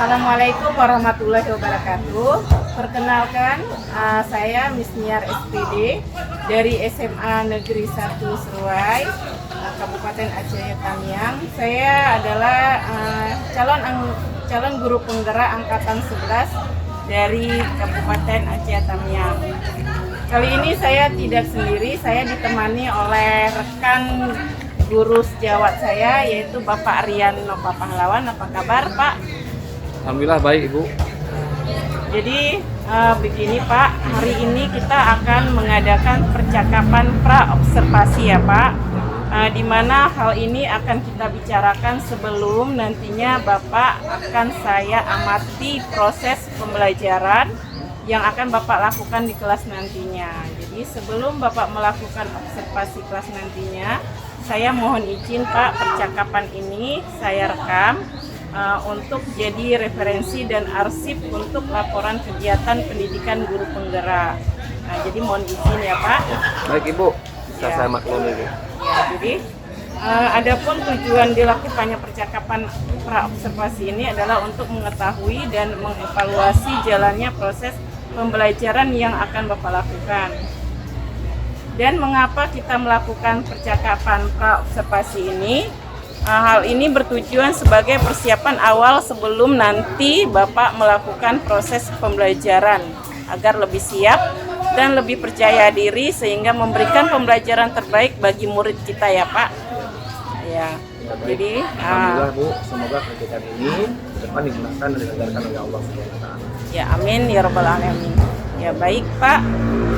Assalamualaikum warahmatullahi wabarakatuh. Perkenalkan, saya Misniar SPD dari SMA Negeri 1 Seruai, Kabupaten Aceh Tamiang. Saya adalah calon guru penggerak angkatan 11 dari Kabupaten Aceh Tamiang. Kali ini saya tidak sendiri, saya ditemani oleh rekan guru sejawat saya, yaitu Bapak Rian Nova Pahlawan. Apa kabar, Pak? Alhamdulillah baik, Ibu. Jadi begini, Pak, hari ini kita akan mengadakan percakapan pra-observasi ya, Pak, di mana hal ini akan kita bicarakan sebelum nantinya Bapak akan saya amati proses pembelajaran yang akan Bapak lakukan di kelas nantinya. Jadi sebelum Bapak melakukan observasi kelas nantinya, saya mohon izin, Pak, percakapan ini saya rekam untuk jadi referensi dan arsip untuk laporan kegiatan pendidikan guru penggerak. Nah, jadi mohon izin ya, Pak. Baik, Ibu, bisa Ya. saya maklumi, Ibu. Ya, jadi adapun tujuan dilakukannya percakapan pra-observasi ini adalah untuk mengetahui dan mengevaluasi jalannya proses pembelajaran yang akan Bapak lakukan. Dan mengapa kita melakukan percakapan pra-observasi ini? Hal ini bertujuan sebagai persiapan awal sebelum nanti Bapak melakukan proses pembelajaran agar lebih siap dan lebih percaya diri sehingga memberikan pembelajaran terbaik bagi murid kita ya, Pak. Ya. Jadi Alhamdulillah, Bu, semoga kegiatan ini ke depan digunakan dan dilancarkan oleh Allah SWT. ya, amin ya rabbal alamin. Ya, baik, Pak.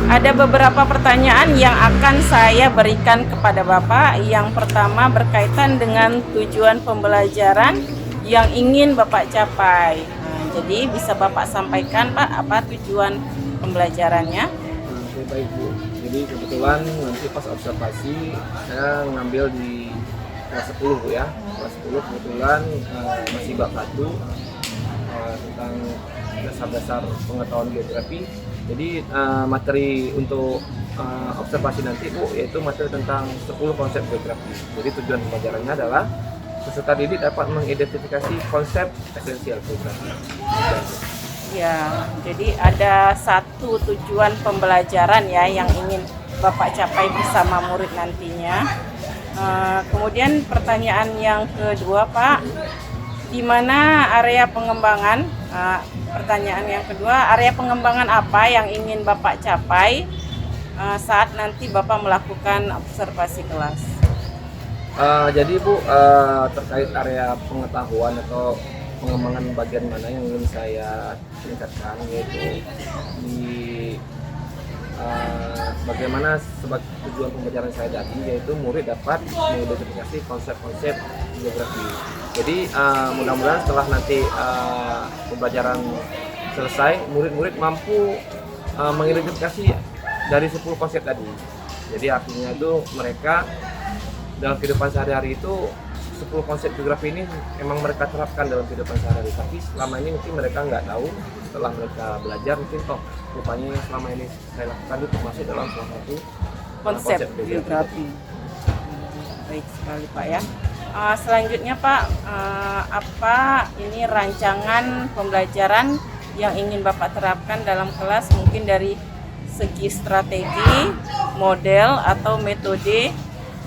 Ada beberapa pertanyaan yang akan saya berikan kepada Bapak. Yang pertama berkaitan dengan tujuan pembelajaran yang ingin Bapak capai. Nah, jadi bisa Bapak sampaikan, Pak, apa tujuan pembelajarannya? Oke, baik, Bu. Jadi kebetulan nanti pas observasi saya ngambil di kelas 10, Bu, ya. Kelas 10 kebetulan masih bab 1 tentang dasar-dasar pengetahuan geografi. Jadi materi untuk observasi nanti, Bu, yaitu materi tentang 10 konsep geografi. Jadi tujuan pembelajarannya adalah peserta didik dapat mengidentifikasi konsep esensial geografi. Ya, jadi ada satu tujuan pembelajaran ya yang ingin Bapak capai bersama murid nantinya. Kemudian pertanyaan yang kedua, Pak, di mana area pengembangan? Pertanyaan yang kedua, area pengembangan apa yang ingin Bapak capai saat nanti Bapak melakukan observasi kelas? Jadi, Bu, terkait area pengetahuan atau pengembangan bagian mana yang ingin saya tingkatkan, yaitu di bagaimana sebagai tujuan pembelajaran saya tadi, yaitu murid dapat mengidentifikasi konsep-konsep geografi. Jadi mudah-mudahan setelah nanti pembelajaran selesai, murid-murid mampu mengidentifikasi dari 10 konsep tadi. Jadi artinya itu mereka dalam kehidupan sehari-hari itu 10 konsep geografi ini emang mereka terapkan dalam kehidupan sehari-hari. Tapi selama ini mungkin mereka nggak tahu, setelah mereka belajar mungkin rupanya selama ini saya lakukan itu termasuk dalam salah satu Konsep geografi. Baik sekali, Pak, ya. Selanjutnya, Pak, apa ini rancangan pembelajaran yang ingin Bapak terapkan dalam kelas, mungkin dari segi strategi, model atau metode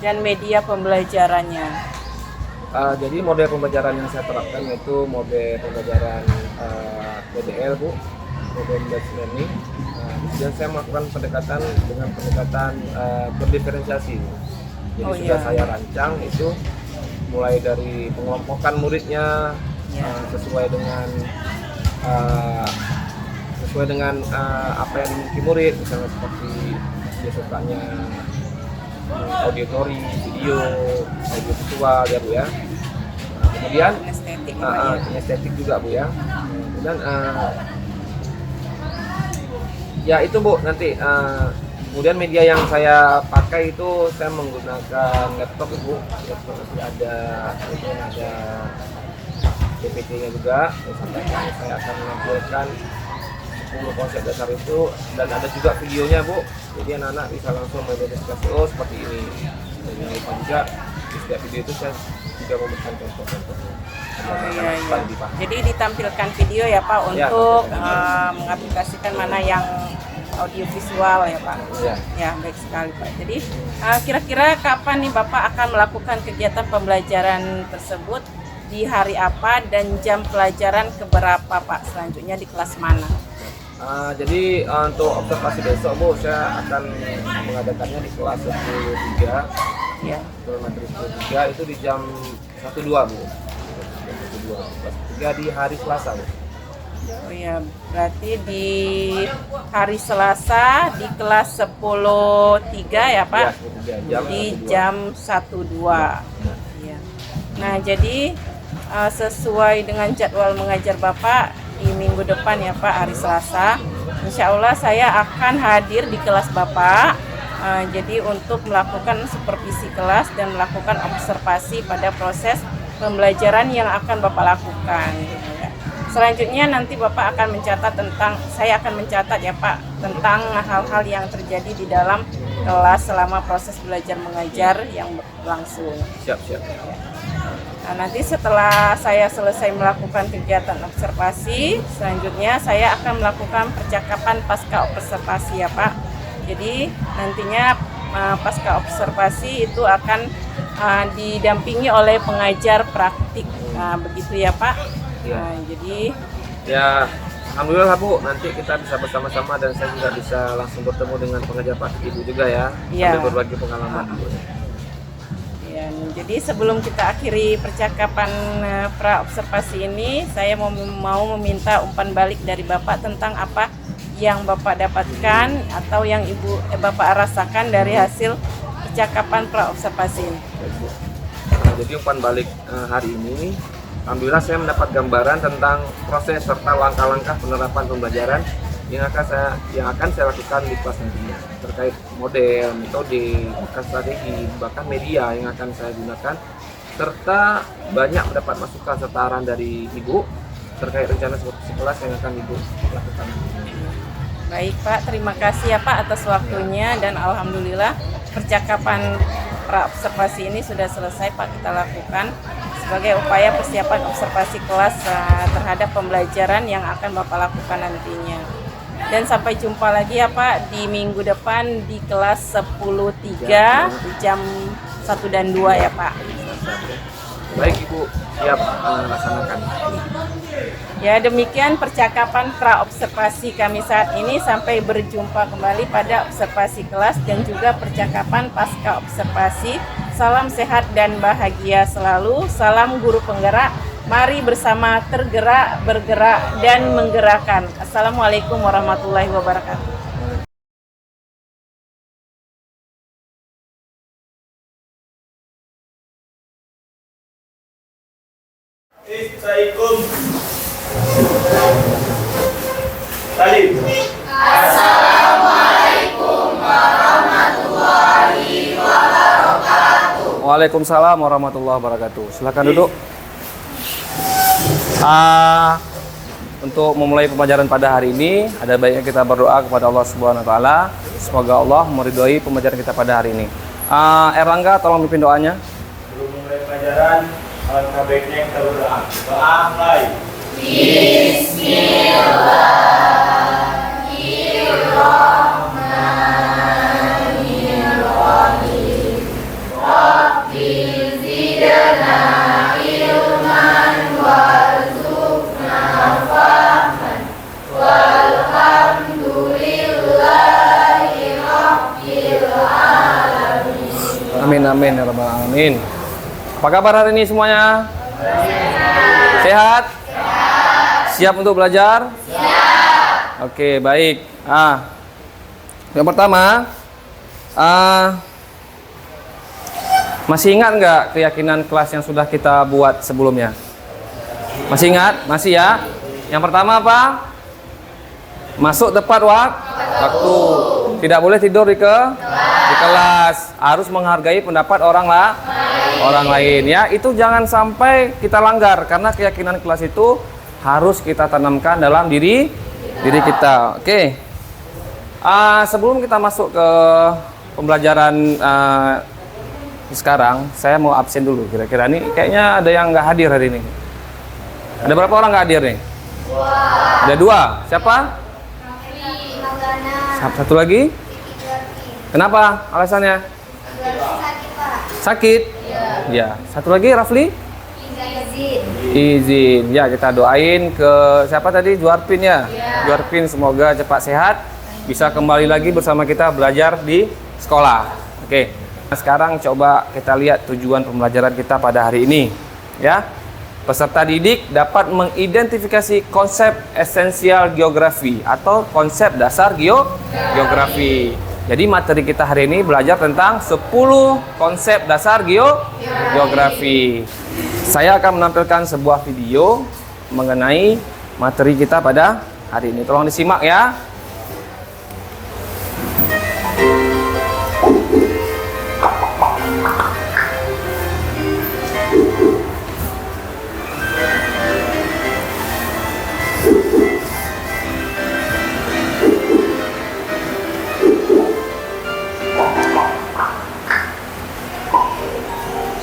dan media pembelajarannya? Jadi model pembelajaran yang saya terapkan yaitu model pembelajaran PDL, Bu, Problem Based Learning. Dan saya melakukan pendekatan dengan pendekatan berdiferensiasi. Jadi sudah saya rancang itu mulai dari pengelompokan muridnya sesuai dengan apa yang dimiliki murid, misalnya seperti dia sukanya auditori, video visual ya, Bu, ya. Kemudian estetik juga, Bu, ya. Kemudian ya itu, Bu, nanti kemudian media yang saya pakai itu saya menggunakan laptop, Ibu. Laptop nanti ada PPT-nya juga. Saya akan menampilkan 10 konsep dasar itu dan ada juga videonya, Bu. Jadi anak-anak bisa langsung mengidentifikasi, oh seperti ini. Dan jangan lupa juga di setiap video itu saya juga memberikan contoh-contoh. Oh, iya, iya. Jadi ditampilkan video ya Pak Ya, untuk tampilkan mengaplikasikan mana yang audiovisual ya Pak. Ya. Ya, baik sekali Pak. Jadi kira-kira kapan nih Bapak akan melakukan kegiatan pembelajaran tersebut, di hari apa dan jam pelajaran keberapa Pak? Selanjutnya di kelas mana? Jadi untuk observasi besok Bu, saya akan mengadakannya di kelas 10.3 Ya. materi 10.3 itu di jam 1.2 Bu. Jam 1.2 kelas 3 di hari Selasa Bu. Oh ya, berarti di hari Selasa di kelas 10.3 ya Pak? Ya, 10.3 Di 1.2. jam 1.2. Ya. Nah, jadi sesuai dengan jadwal mengajar Bapak di minggu depan ya Pak, hari Selasa, insya Allah saya akan hadir di kelas Bapak. Jadi untuk melakukan supervisi kelas dan melakukan observasi pada proses pembelajaran yang akan Bapak lakukan. Selanjutnya nanti Bapak akan mencatat saya akan mencatat ya Pak, tentang hal-hal yang terjadi di dalam kelas selama proses belajar mengajar yang berlangsung. Siap. Nah, nanti setelah saya selesai melakukan kegiatan observasi, selanjutnya saya akan melakukan percakapan pasca observasi ya Pak. Jadi nantinya pasca observasi itu akan didampingi oleh pengajar praktik. Nah, begitu ya Pak. Ya. Nah, jadi Ya, alhamdulillah Bu, nanti kita bisa bersama-sama dan saya juga bisa langsung bertemu dengan pengajar praktik Ibu juga ya, Iya. sambil berbagi pengalaman Bu. ya, jadi sebelum kita akhiri percakapan pra observasi ini, saya mau meminta umpan balik dari Bapak tentang apa yang Bapak dapatkan atau yang Bapak rasakan dari hasil percakapan pra observasi ini. Jadi umpan balik hari ini, alhamdulillah saya mendapat gambaran tentang proses serta langkah-langkah penerapan pembelajaran yang akan saya lakukan di kelas nantinya, terkait model, metode, bahkan strategi, bahkan media yang akan saya gunakan, serta banyak mendapat masukan serta arahan dari Ibu terkait rencana supervisi kelas yang akan Ibu lakukan. Baik Pak, terima kasih ya Pak atas waktunya, dan alhamdulillah percakapan pra observasi ini sudah selesai Pak kita lakukan sebagai upaya persiapan observasi kelas terhadap pembelajaran yang akan Bapak lakukan nantinya. Dan sampai jumpa lagi ya Pak di minggu depan di kelas 10.3 jam 1 dan 2 ya Pak. Baik Ibu, siap melaksanakan. Ya, demikian percakapan pra observasi kami saat ini. Sampai berjumpa kembali pada observasi kelas dan juga percakapan pasca observasi. Salam sehat dan bahagia selalu. Salam guru penggerak. Mari bersama tergerak, bergerak, dan menggerakkan. Assalamualaikum warahmatullahi wabarakatuh. Assalamualaikum. Salim. Waalaikumsalam warahmatullahi wabarakatuh. Silakan duduk. Untuk memulai pembelajaran pada hari ini, ada baiknya kita berdoa kepada Allah Subhanahu wa taala. Semoga Allah meridhoi pembelajaran kita pada hari ini. Erlangga, tolong pimpin doanya. Sebelum memulai pelajaran, alangkah baiknya kita berdoa. Doa mulai. Amin amin ya rabbal alamin. Apa kabar hari ini semuanya? Sehat? Siap untuk belajar? Siap. Oke, baik. Yang pertama, masih ingat nggak keyakinan kelas yang sudah kita buat sebelumnya? Masih ingat? Masih ya? Yang pertama apa? Masuk tepat waktu. Tidak boleh tidur di kelas. Harus menghargai pendapat orang lain ya. Itu jangan sampai kita langgar, karena keyakinan kelas itu harus kita tanamkan dalam diri kita. Oke. Sebelum kita masuk ke pembelajaran sekarang saya mau absen dulu. Kira-kira nih kayaknya ada yang nggak hadir hari ini. Ada berapa orang nggak hadir nih? Ada 2. Siapa? Satu lagi? Kenapa? Alasannya? Sakit? Ya. Satu lagi, Rafli? Izin. Ya, kita doain ke siapa tadi? Juarpin ya? Juarpin semoga cepat sehat, bisa kembali lagi bersama kita belajar di sekolah. Oke. Nah, sekarang coba kita lihat tujuan pembelajaran kita pada hari ini. Ya. Peserta didik dapat mengidentifikasi konsep esensial geografi atau konsep dasar geografi. Jadi materi kita hari ini belajar tentang 10 konsep dasar geografi. Saya akan menampilkan sebuah video mengenai materi kita pada hari ini. Tolong disimak ya.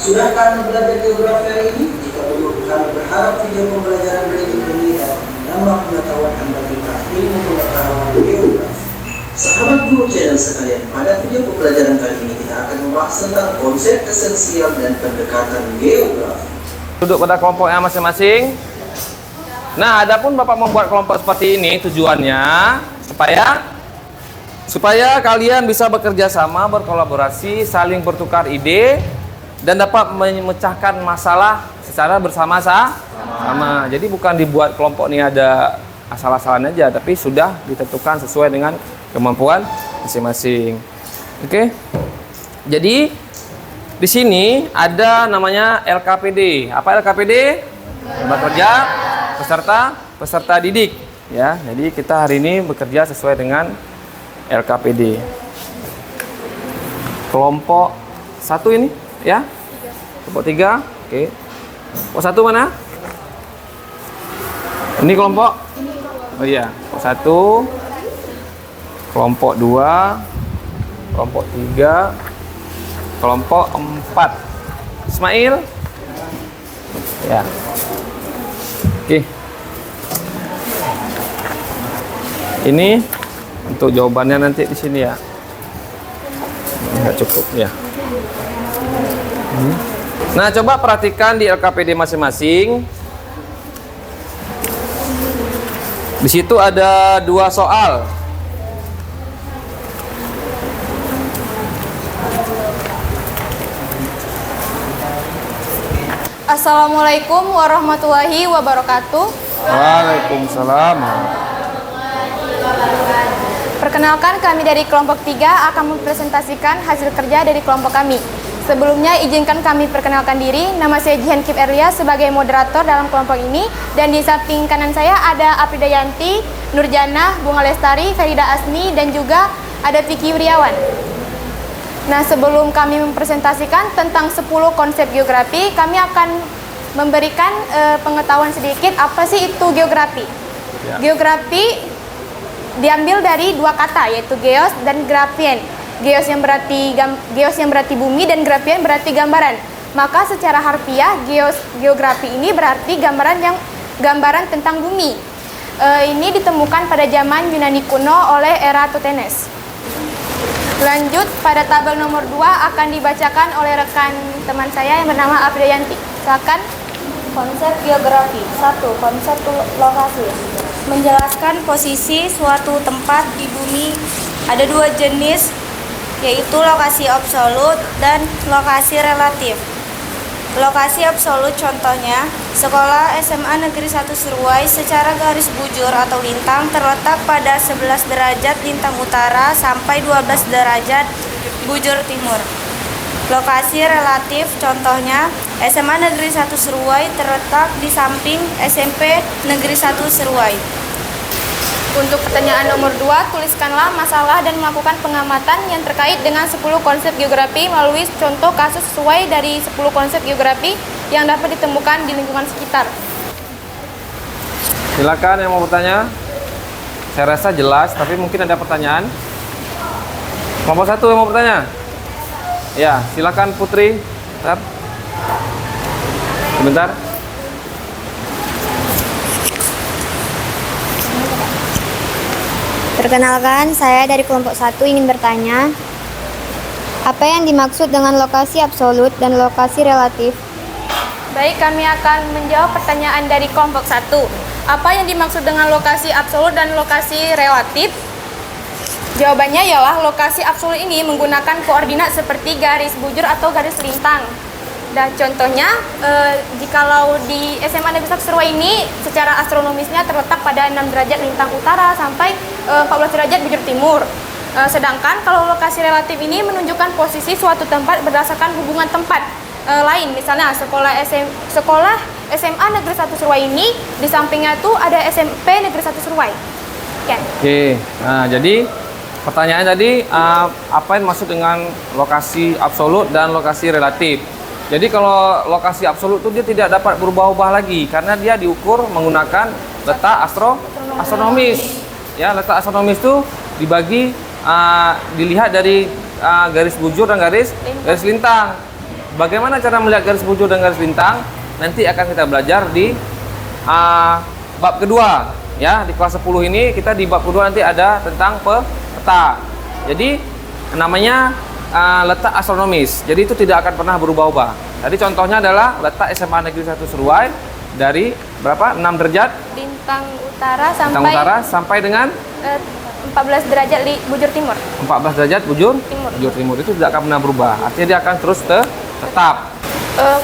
Sudahkah Anda belajar geografi hari ini? Jika belum, kami berharap video pembelajaran berikut ini dapat menambah pengetahuan Anda tentang ilmu pengetahuan geografi. Sahabat guru channel sekalian, pada video pembelajaran kali ini kita akan membahas tentang konsep esensial dan pendekatan geografi. Duduk pada kelompoknya masing-masing. Nah, adapun Bapak membuat kelompok seperti ini tujuannya supaya kalian bisa bekerja sama, berkolaborasi, saling bertukar ide, dan dapat memecahkan masalah secara bersama-sama. Jadi bukan dibuat kelompok ini ada asal-asalan aja, tapi sudah ditentukan sesuai dengan kemampuan masing-masing. Oke. Jadi di sini ada namanya LKPD. Apa LKPD? Lomba kerja peserta didik. Ya, jadi kita hari ini bekerja sesuai dengan LKPD. Kelompok 1 ini, ya. Kelompok 3, oke. Kelompok 1 mana? Ini kelompok? Oh iya, kelompok 1, kelompok 2, kelompok 3, kelompok 4. Ismail? Ya. Oke. Ini untuk jawabannya nanti di sini ya. Enggak cukup ya. Nah, coba perhatikan di LKPD masing-masing. Di situ ada 2 soal. Assalamualaikum warahmatullahi wabarakatuh. Waalaikumsalam. Perkenalkan, kami dari kelompok 3 akan mempresentasikan hasil kerja dari kelompok kami. Sebelumnya izinkan kami perkenalkan diri. Nama saya Jihan Kip Erlia sebagai moderator dalam kelompok ini, dan di samping kanan saya ada Aprida Yanti, Nurjana, Bunga Lestari, Farida Asni, dan juga ada Vicky Wiriawan. Nah, sebelum kami mempresentasikan tentang 10 konsep geografi, kami akan memberikan pengetahuan sedikit apa sih itu geografi. Ya. Geografi diambil dari 2 kata, yaitu geos dan grafien. Geos yang berarti bumi dan grafien berarti gambaran. Maka secara harfiah geografi ini berarti gambaran tentang bumi. Ini ditemukan pada zaman Yunani kuno oleh Eratosthenes. Lanjut, pada tabel nomor 2 akan dibacakan oleh rekan teman saya yang bernama Aprida Yanti. Silakan. Konsep geografi. 1. Konsep lokasi. Menjelaskan posisi suatu tempat di bumi. Ada 2 jenis, yaitu lokasi absolut dan lokasi relatif. Lokasi absolut contohnya, sekolah SMA Negeri 1 Seruai secara garis bujur atau lintang terletak pada 11 derajat lintang utara sampai 12 derajat bujur timur. Lokasi relatif contohnya, SMA Negeri 1 Seruai terletak di samping SMP Negeri 1 Seruai. Untuk pertanyaan nomor 2, tuliskanlah masalah dan melakukan pengamatan yang terkait dengan 10 konsep geografi melalui contoh kasus sesuai dari 10 konsep geografi yang dapat ditemukan di lingkungan sekitar. Silakan yang mau bertanya. Saya rasa jelas, tapi mungkin ada pertanyaan. Kelompok 1 yang mau bertanya. Ya, silakan Putri. Bentar. Sebentar. Perkenalkan, saya dari kelompok 1 ingin bertanya, apa yang dimaksud dengan lokasi absolut dan lokasi relatif? Baik, kami akan menjawab pertanyaan dari kelompok 1. Apa yang dimaksud dengan lokasi absolut dan lokasi relatif? Jawabannya ialah lokasi absolut ini menggunakan koordinat seperti garis bujur atau garis lintang. Dan contohnya, jikalau di SMA Negeri 1 Seruai ini secara astronomisnya terletak pada 6 derajat lintang utara sampai 14 derajat bujur timur. Sedangkan kalau lokasi relatif ini menunjukkan posisi suatu tempat berdasarkan hubungan tempat lain. Misalnya sekolah SMA Negeri 1 Seruai ini di sampingnya itu ada SMP Negeri 1 Seruai. Oke. Nah, jadi pertanyaan tadi apa yang maksud dengan lokasi absolut dan lokasi relatif? Jadi kalau lokasi absolut itu dia tidak dapat berubah-ubah lagi karena dia diukur menggunakan letak astronomis. Ya, letak astronomis itu dibagi dilihat dari garis bujur dan garis lintang. Bagaimana cara melihat garis bujur dan garis lintang? Nanti akan kita belajar di bab kedua. Ya, di kelas 10 ini kita di bab kedua nanti ada tentang peta. Jadi namanya letak astronomis. Jadi itu tidak akan pernah berubah-ubah. Jadi contohnya adalah letak SMA Negeri 1 Seruai dari berapa? 6 derajat Lintang utara sampai dengan 14 derajat bujur timur. 14 derajat bujur timur itu tidak akan pernah berubah. Artinya dia akan terus tetap.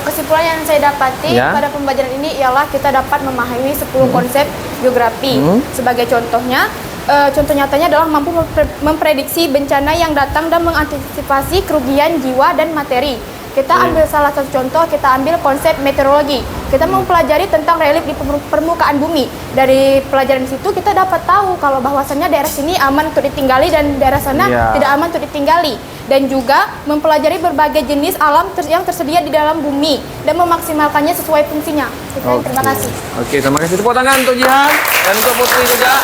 Kesimpulan yang saya dapati pada pembelajaran ini ialah kita dapat memahami 10 konsep geografi. Sebagai contohnya, contoh nyatanya adalah mampu memprediksi bencana yang datang dan mengantisipasi kerugian jiwa dan materi. Kita ambil salah satu contoh, kita ambil konsep meteorologi. Kita mempelajari tentang relief di permukaan bumi. Dari pelajaran situ kita dapat tahu kalau bahwasannya daerah sini aman untuk ditinggali dan daerah sana tidak aman untuk ditinggali. Dan juga mempelajari berbagai jenis alam yang tersedia di dalam bumi dan memaksimalkannya sesuai fungsinya. Terima kasih. Oke, terima kasih. Tepuk tangan untuk Jihan dan untuk Putri juga.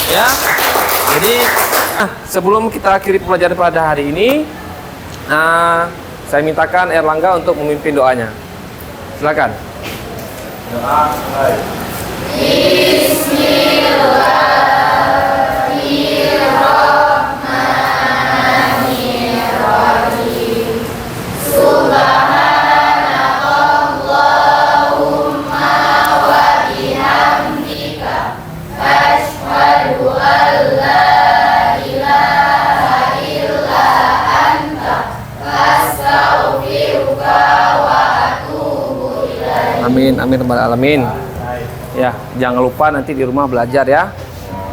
Ya. Jadi sebelum kita akhiri pelajaran pada hari ini, saya mintakan Erlangga untuk memimpin doanya. Silakan. Doa. Amin, amin, alamin. Ya, jangan lupa nanti di rumah belajar ya.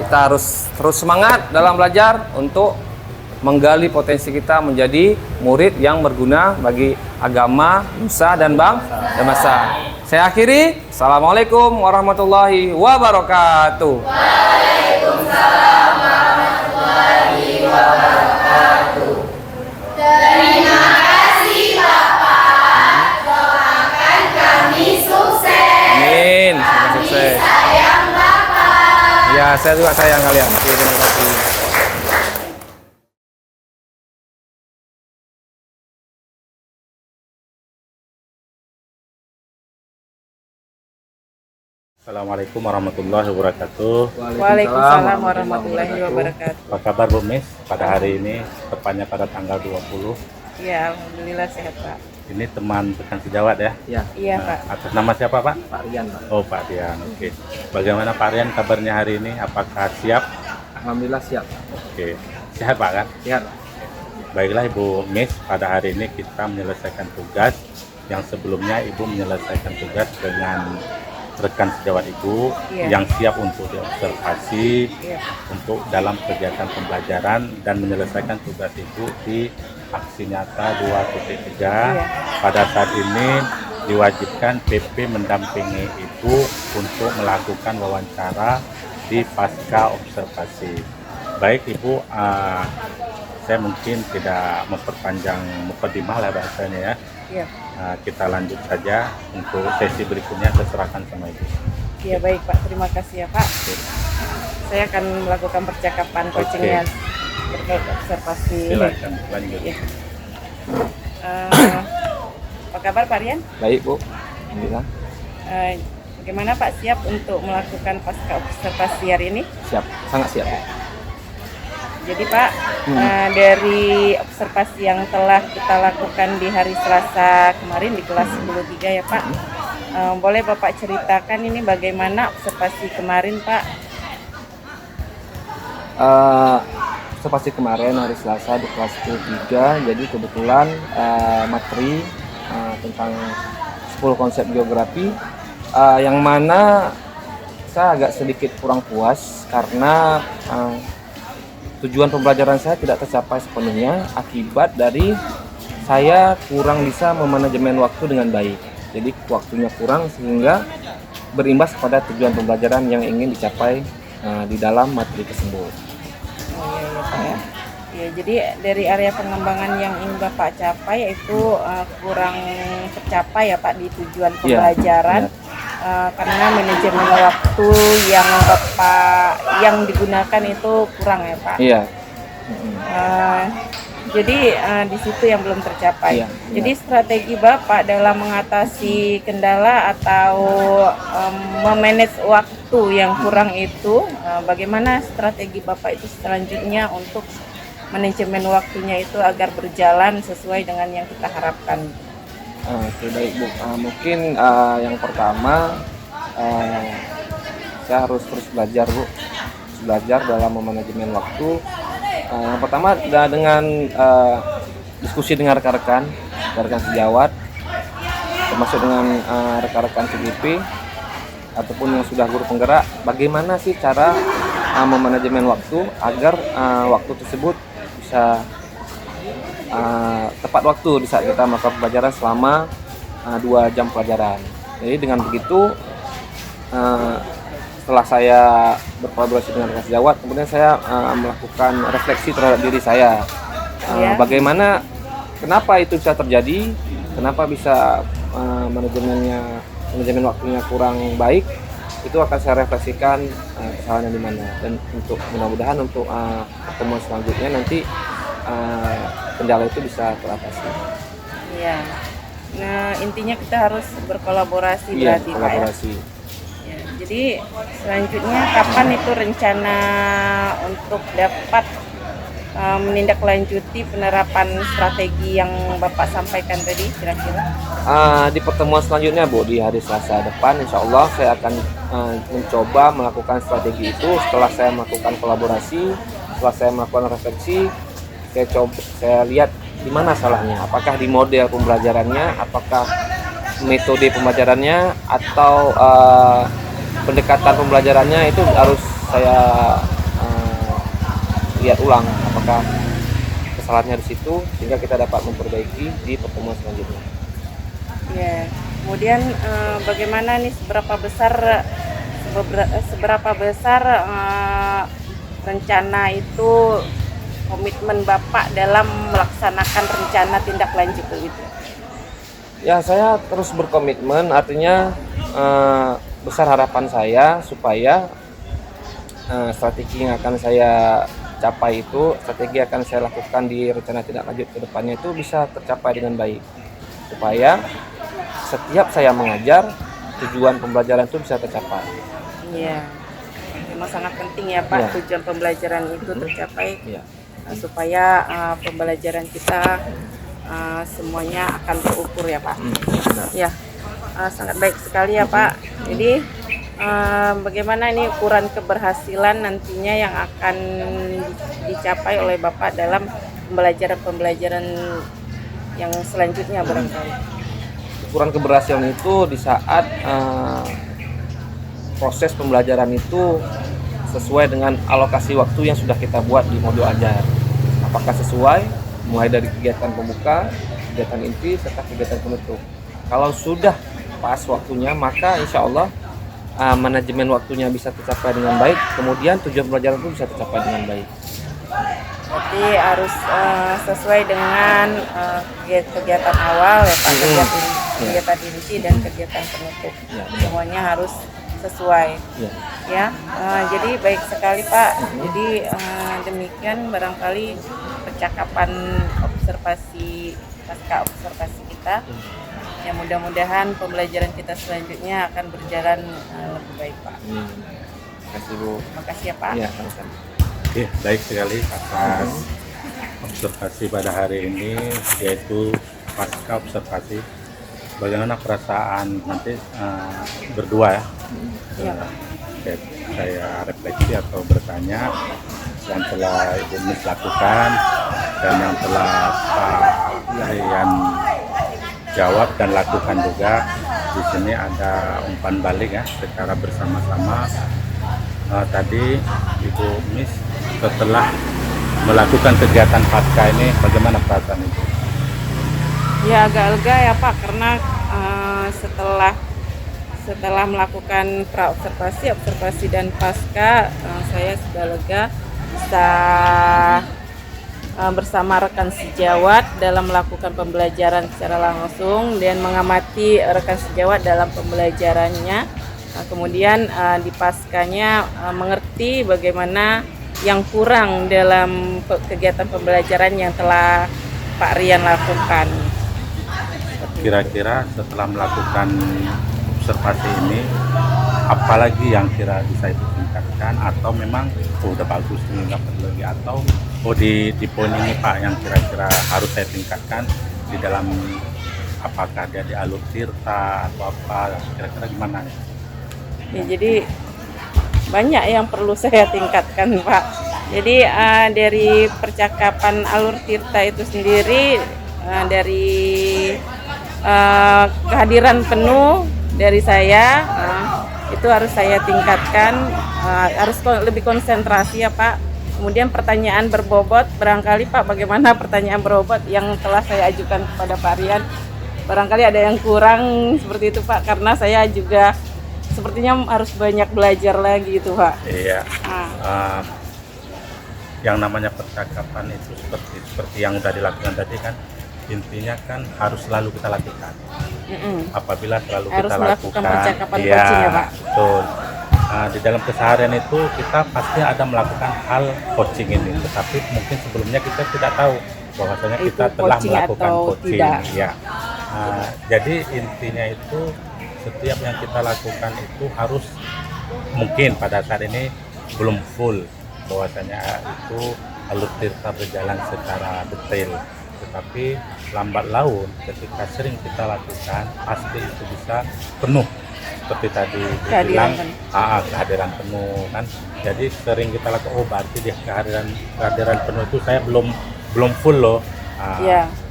Kita harus terus semangat dalam belajar untuk menggali potensi kita menjadi murid yang berguna bagi agama, nusa dan bangsa. Saya akhiri. Assalamualaikum warahmatullahi wabarakatuh. Waalaikumsalam warahmatullahi wabarakatuh. Terima kasih Bapak. Doakan kami sukses. Amin. Sukses. Sayang Bapak. Ya, saya juga sayang kalian. Terima kasih. Assalamualaikum warahmatullahi wabarakatuh. Waalaikumsalam warahmatullahi wabarakatuh. Apa kabar Bu Miss pada hari ini, tepatnya pada tanggal 20? Ya, alhamdulillah sehat Pak. Ini teman rekan sejawat ya? Iya Pak. Atas nama siapa Pak? Pak Rian, Pak. Oh Pak Rian, oke. Bagaimana Pak Rian kabarnya hari ini? Apakah siap? Alhamdulillah siap. Oke, sehat Pak kan? Siap. Baiklah Ibu Miss, pada hari ini kita menyelesaikan tugas yang sebelumnya Ibu menyelesaikan tugas dengan rekan sejawat Ibu yang siap untuk diobservasi untuk dalam kegiatan pembelajaran dan menyelesaikan tugas Ibu di aksi nyata 2.3. Pada saat ini diwajibkan PP mendampingi Ibu untuk melakukan wawancara di pasca observasi. Baik Ibu, saya mungkin tidak memperpanjang mukadimah lah bahasanya ya. Kita lanjut saja untuk sesi berikutnya, terserahkan sama Ibu. Ya baik Pak, terima kasih ya Pak. Saya akan melakukan percakapan coachingnya terkait observasi. Silakan lanjut. Ya. Apa kabar Pak Rian? Baik Bu, alhamdulillah. Bagaimana Pak siap untuk melakukan pasca observasi hari ini? Siap, sangat siap. Jadi Pak, dari observasi yang telah kita lakukan di hari Selasa kemarin di kelas 10-3 ya Pak, boleh Bapak ceritakan ini bagaimana observasi kemarin Pak? Observasi kemarin hari Selasa di kelas 10-3, jadi kebetulan materi tentang 10 konsep geografi yang mana saya agak sedikit kurang puas karena tujuan pembelajaran saya tidak tercapai sepenuhnya akibat dari saya kurang bisa memanajemen waktu dengan baik. Jadi waktunya kurang sehingga berimbas pada tujuan pembelajaran yang ingin dicapai di dalam materi tersebut. Oh iya ya Pak ya. Ya, jadi dari area pengembangan yang ingin Bapak capai itu kurang tercapai ya Pak di tujuan pembelajaran. Karena manajemen waktu yang Bapak yang digunakan itu kurang ya Pak. Iya. Jadi di situ yang belum tercapai. Iya, jadi strategi Bapak dalam mengatasi kendala atau memanage waktu yang kurang itu, bagaimana strategi Bapak itu selanjutnya untuk manajemen waktunya itu agar berjalan sesuai dengan yang kita harapkan? Oke, baik Bu. Mungkin yang pertama saya harus terus belajar Bu, belajar dalam memanajemen waktu. Yang pertama dengan diskusi dengan rekan-rekan sejawat, termasuk dengan rekan-rekan CGP ataupun yang sudah guru penggerak, bagaimana sih cara memanajemen waktu agar waktu tersebut bisa tepat waktu di saat kita melakukan pelajaran selama 2 jam pelajaran. Jadi dengan begitu setelah saya berkolaborasi dengan rekan sejawat, kemudian saya melakukan refleksi terhadap diri saya. Bagaimana, kenapa itu bisa terjadi, kenapa bisa manajemen waktunya kurang baik, itu akan saya refleksikan kesalahannya di mana, dan untuk mudah-mudahan untuk pertemuan selanjutnya nanti kendala itu bisa teratasi. Iya. Nah, intinya kita harus berkolaborasi berarti Pak ya. Ya, jadi selanjutnya kapan itu rencana untuk dapat menindaklanjuti penerapan strategi yang Bapak sampaikan tadi kira-kira? Di pertemuan selanjutnya Bu, di hari Selasa depan insya Allah saya akan mencoba melakukan strategi itu. Setelah saya melakukan kolaborasi, setelah saya melakukan refleksi, saya lihat di mana salahnya, apakah di model pembelajarannya, apakah metode pembelajarannya, atau pendekatan pembelajarannya, itu harus saya lihat ulang apakah kesalahannya di situ sehingga kita dapat memperbaiki di pertemuan selanjutnya. Ya, kemudian bagaimana nih seberapa besar rencana itu komitmen Bapak dalam melaksanakan rencana tindak lanjut begitu? Ya, saya terus berkomitmen, artinya besar harapan saya supaya strategi yang akan saya capai itu, strategi akan saya lakukan di rencana tindak lanjut ke depannya itu bisa tercapai dengan baik, supaya setiap saya mengajar tujuan pembelajaran itu bisa tercapai. Iya, memang sangat penting ya Pak, ya. Tujuan pembelajaran itu tercapai, ya. Supaya pembelajaran kita semuanya akan terukur ya Pak. Ya, sangat baik sekali ya Pak. Jadi bagaimana ini ukuran keberhasilan nantinya yang akan dicapai oleh Bapak dalam pembelajaran yang selanjutnya barangkali? Ukuran keberhasilan itu di saat proses pembelajaran itu sesuai dengan alokasi waktu yang sudah kita buat di modul ajar. Apakah sesuai, mulai dari kegiatan pembuka, kegiatan inti, serta kegiatan penutup. Kalau sudah pas waktunya, maka insya Allah manajemen waktunya bisa tercapai dengan baik, kemudian tujuan pelajaran itu bisa tercapai dengan baik. Berarti harus sesuai dengan kegiatan awal ya Pak, kegiatan inti dan kegiatan penutup. Ya, semuanya harus sesuai. Ya, jadi baik sekali Pak. Jadi demikian barangkali percakapan pasca observasi kita. Ya mudah-mudahan pembelajaran kita selanjutnya akan berjalan lebih baik, Pak. Terima kasih, Bu. Terima kasih ya, Pak. Iya, sama-sama. Oke, baik sekali atas observasi pada hari ini, yaitu pasca observasi. Bagaimana perasaan nanti berdua ya? Iya, Pak. Saya refleksi atau bertanya yang telah Ibu Miss lakukan dan yang telah Pak Rian jawab dan lakukan juga. Di sini ada umpan balik ya, secara bersama-sama. Tadi Ibu Miss setelah melakukan kegiatan pasca ini, bagaimana perasaan Ibu? Ya agak lega ya Pak, karena setelah melakukan observasi dan pasca, saya sudah lega bisa bersama rekan sejawat dalam melakukan pembelajaran secara langsung dan mengamati rekan sejawat dalam pembelajarannya. Kemudian di paskanya mengerti bagaimana yang kurang dalam kegiatan pembelajaran yang telah Pak Rian lakukan. Kira-kira setelah melakukan observasi ini, apalagi yang kira bisa ditingkatkan atau memang udah bagus nih, nggak perlu lagi, atau di poin ini Pak yang kira-kira harus saya tingkatkan di dalam, apakah dia di alur tirta atau apa, kira-kira gimana? Ya, jadi banyak yang perlu saya tingkatkan Pak. Jadi dari percakapan alur tirta itu sendiri, dari kehadiran penuh dari saya, itu harus saya tingkatkan, harus lebih konsentrasi ya Pak. Kemudian pertanyaan berbobot, barangkali Pak bagaimana pertanyaan berbobot yang telah saya ajukan kepada Pak Rian, barangkali ada yang kurang seperti itu Pak, karena saya juga sepertinya harus banyak belajar lagi itu Pak. Iya. Yang namanya percakapan itu seperti yang udah dilakukan tadi kan, intinya kan harus selalu kita lakukan. Apabila selalu harus kita melakukan lakukan, percakapan coaching ya Pak. Betul. Di dalam keseharian itu kita pasti ada melakukan hal coaching ini, tetapi mungkin sebelumnya kita tidak tahu bahwasanya Itu kita telah coaching melakukan atau coaching. tidak. Ya. Jadi intinya itu setiap yang kita lakukan itu harus, mungkin pada saat ini belum full bahwasanya itu alur tirta berjalan secara detail, tetapi lambat laun ketika sering kita lakukan pasti itu bisa penuh, seperti tadi dibilang kehadiran penuh kan. Jadi sering kita lakukan, berarti dia kehadiran penuh itu saya belum full loh.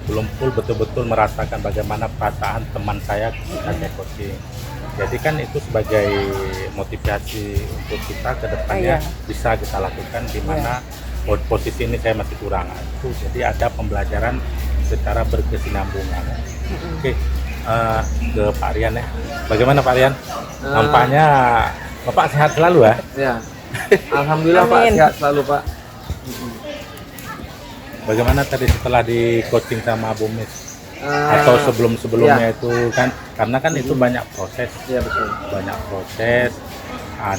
Belum full betul-betul merasakan bagaimana perasaan teman saya ketika saya coaching. Jadi kan itu sebagai motivasi untuk kita ke depannya bisa kita lakukan, di mana posisi ini saya masih kurang. Itu jadi ada pembelajaran secara berkesinambungan. Oke, ke Pak Rian ya. Bagaimana Pak Rian? Nampaknya Bapak sehat selalu ya? Ya. Alhamdulillah Pak, sehat selalu Pak. Bagaimana tadi setelah di coaching sama Bu Miss? Atau sebelumnya itu kan, karena kan itu banyak proses. Iya betul. Banyak proses,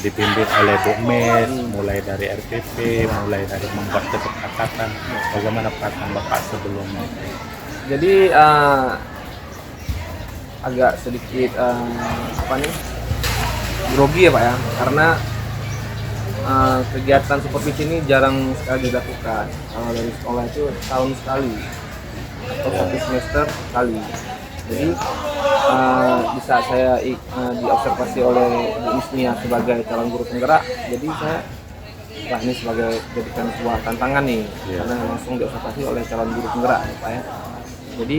dibimbing oleh Bu Miss, mulai dari RPP, mulai dari membuat kesepakatan. Bagaimana perasaan Bapak sebelumnya? Jadi agak sedikit grogi ya Pak ya, karena kegiatan supervisi ini jarang sekali dilakukan. Kalau dari sekolah itu tahun sekali atau satu semester sekali. Jadi bisa saya diobservasi oleh Bu Isnia sebagai calon guru penggerak. Jadi saya ini sebagai jadikan sebuah tantangan nih, karena langsung diobservasi oleh calon guru penggerak ya Pak ya. Jadi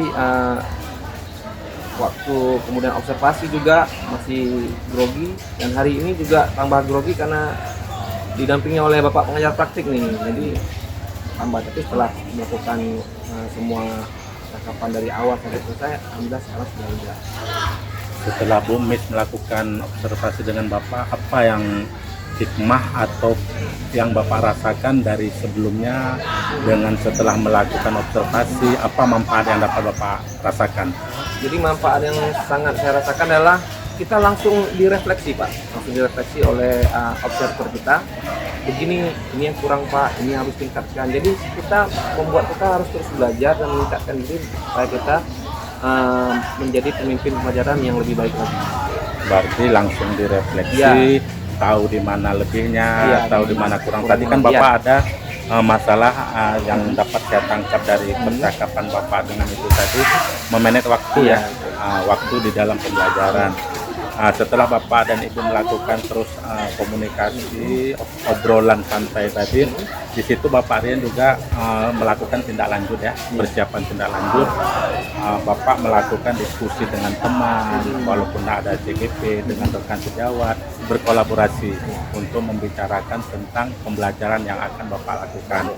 waktu kemudian observasi juga masih grogi, dan hari ini juga tambah grogi karena didampingi oleh Bapak pengajar praktik nih. Jadi tambah, tapi setelah melakukan semua percakapan dari awal sampai selesai, alhamdulillah sekarang sudah lega. Setelah Bu Miss melakukan observasi dengan Bapak, apa yang hikmah atau yang Bapak rasakan dari sebelumnya dengan setelah melakukan observasi, apa manfaat yang dapat Bapak rasakan? Jadi manfaat yang sangat saya rasakan adalah kita langsung direfleksi Pak, langsung direfleksi oleh observer kita. Begini, ini yang kurang Pak, ini harus tingkatkan. Jadi kita harus terus belajar dan meningkatkan diri supaya kita menjadi pemimpin pelajaran yang lebih baik lagi. Berarti langsung direfleksi, tahu di mana lebihnya, tahu di mana kurang. Tadi kan Bapak ada masalah yang dapat saya tangkap dari percakapan Bapak dengan itu tadi, memanage waktu ya, waktu di dalam pembelajaran. Setelah Bapak dan Ibu melakukan terus komunikasi, obrolan santai tadi, di situ Bapak Rian juga melakukan tindak lanjut ya, persiapan tindak lanjut. Bapak melakukan diskusi dengan teman, walaupun ada CGP, dengan rekan sejawat, berkolaborasi untuk membicarakan tentang pembelajaran yang akan Bapak lakukan.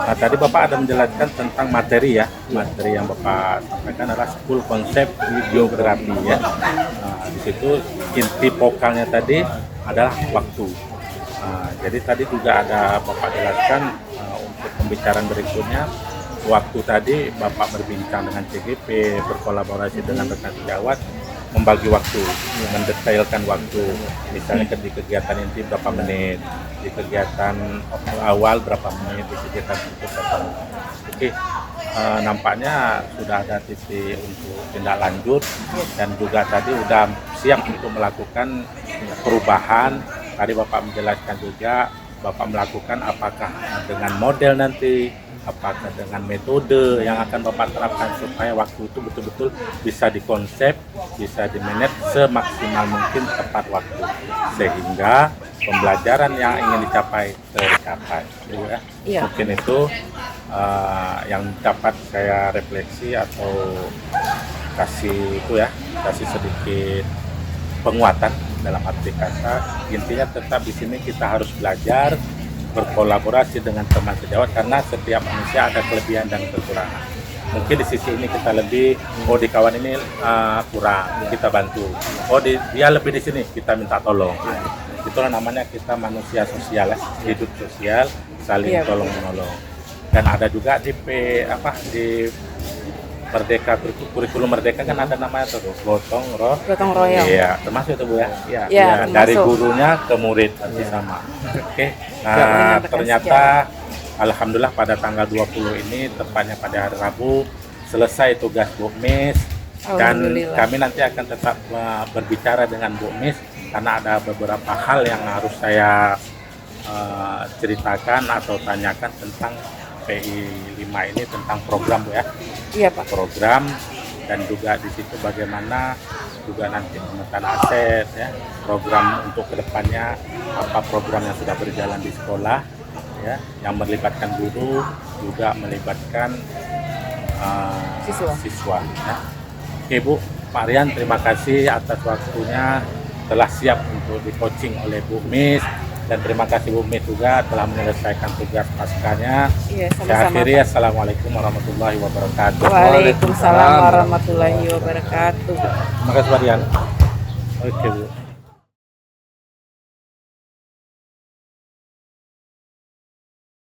Nah, tadi Bapak ada menjelaskan tentang materi ya, materi yang Bapak sampaikan adalah school konsep geografi ya. Di situ inti pokalnya tadi adalah waktu. Jadi tadi juga ada Bapak jelaskan untuk pembicaraan berikutnya, waktu tadi Bapak berbincang dengan CGP, berkolaborasi dengan rekan sejawat, membagi waktu, mendetailkan waktu. Misalnya di kegiatan inti berapa menit, di kegiatan awal berapa menit, di kegiatan itu berapa menit. Oke. Nampaknya sudah ada titik untuk tindak lanjut dan juga tadi sudah siap untuk melakukan perubahan. Tadi Bapak menjelaskan juga Bapak melakukan apakah dengan model nanti, apakah dengan metode yang akan Bapak terapkan supaya waktu itu betul-betul bisa dikonsep, bisa dimanage semaksimal mungkin tepat waktu sehingga pembelajaran yang ingin dicapai tercapai. Ya. Mungkin itu yang dapat saya refleksi atau kasih sedikit penguatan dalam arti kata. Intinya tetap di sini kita harus belajar berkolaborasi dengan teman sejawat karena setiap manusia ada kelebihan dan kekurangan. Mungkin di sisi ini kita lebih, di kawan ini kurang, kita bantu. Dia lebih di sini, kita minta tolong. Itulah namanya kita manusia sosial, hidup sosial, saling tolong menolong. Dan ada juga di Merdeka, kurikulum Merdeka kan ada namanya tuh gotong royong. Iya, termasuk itu Bu ya. Iya, dari gurunya ke murid nanti sama. Oke. Nah, ternyata alhamdulillah pada tanggal 20 ini tepatnya pada hari Rabu selesai tugas Bu Mis dan kami nanti akan tetap berbicara dengan Bu Mis karena ada beberapa hal yang harus saya ceritakan atau tanyakan tentang PI 5 ini tentang program Bu ya. Iya Pak. Program dan juga di situ bagaimana juga nanti pemetaan aset ya, program untuk kedepannya apa program yang sudah berjalan di sekolah ya, yang melibatkan guru juga melibatkan siswa ya. Oke Bu, Pak Rian terima kasih atas waktunya telah siap untuk di coaching oleh Bu Mis. Dan terima kasih Bu Mit juga telah menyelesaikan tugas paskanya. Iya, sama-sama. Saya akhiri, assalamualaikum warahmatullahi wabarakatuh. Waalaikumsalam warahmatullahi wabarakatuh. Terima kasih Pak Dian. Oke Bu.